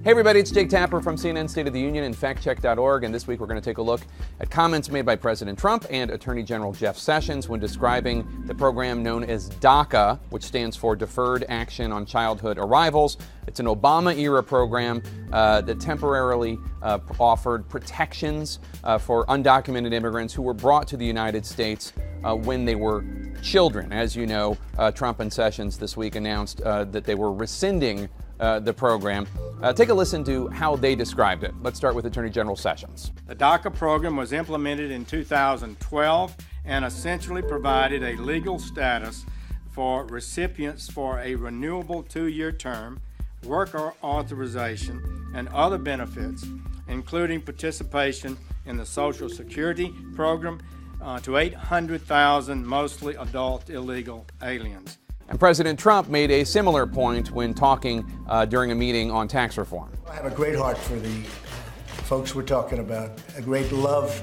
Hey everybody, it's Jake Tapper from CNN State of the Union and factcheck.org, and this week we're going to take a look at comments made by President Trump and Attorney General Jeff Sessions when describing the program known as DACA, which stands for Deferred Action on Childhood Arrivals. It's an Obama-era program that temporarily offered protections for undocumented immigrants who were brought to the United States when they were children. As you know, Trump and Sessions this week announced that they were rescinding the program. Take a listen to how they described it. Let's start with Attorney General Sessions. The DACA program was implemented in 2012 and essentially provided a legal status for recipients for a renewable 2-year term, work authorization, and other benefits, including participation in the Social Security program to 800,000 mostly adult illegal aliens. And President Trump made a similar point when talking during a meeting on tax reform. I have a great heart for the folks we're talking about, a great love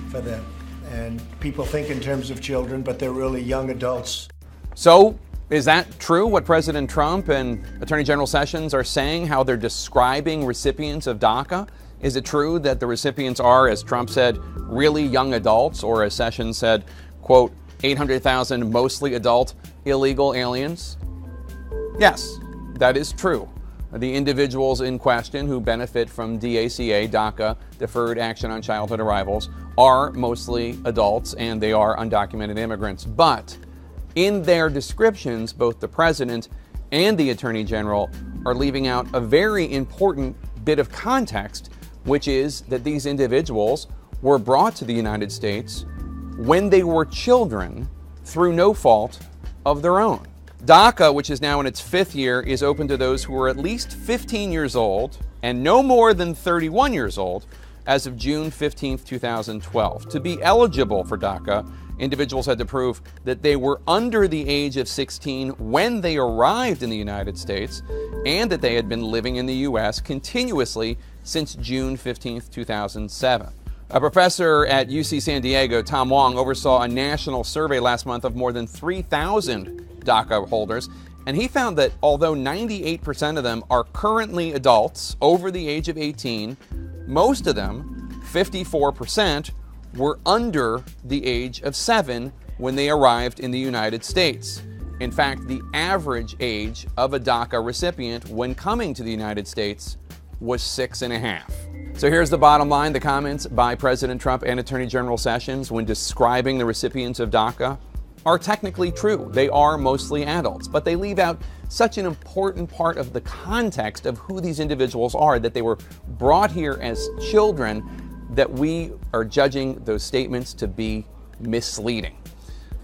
for them. And people think in terms of children, but they're really young adults. So, is that true, what President Trump and Attorney General Sessions are saying, how they're describing recipients of DACA? Is it true that the recipients are, as Trump said, really young adults, or as Sessions said, quote, 800,000 mostly adult illegal aliens? Yes, that is true. The individuals in question who benefit from DACA, DACA, Deferred Action on Childhood Arrivals, are mostly adults and they are undocumented immigrants. But in their descriptions, both the President and the Attorney General are leaving out a very important bit of context, which is that these individuals were brought to the United States when they were children through no fault of their own. DACA, which is now in its 5th year, is open to those who are at least 15 years old and no more than 31 years old as of June 15, 2012. To be eligible for DACA, individuals had to prove that they were under the age of 16 when they arrived in the United States and that they had been living in the U.S. continuously since June 15, 2007. A professor at UC San Diego, Tom Wong, oversaw a national survey last month of more than 3,000 DACA holders, and he found that although 98% of them are currently adults over the age of 18, most of them, 54%, were under the age of 7 when they arrived in the United States. In fact, the average age of a DACA recipient when coming to the United States was 6.5. So here's the bottom line. The comments by President Trump and Attorney General Sessions when describing the recipients of DACA are technically true. They are mostly adults, but they leave out such an important part of the context of who these individuals are, that they were brought here as children, that we are judging those statements to be misleading.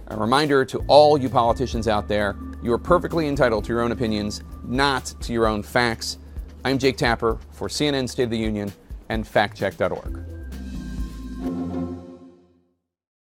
A reminder to all you politicians out there, you are perfectly entitled to your own opinions, not to your own facts. I'm Jake Tapper for CNN State of the Union and factcheck.org.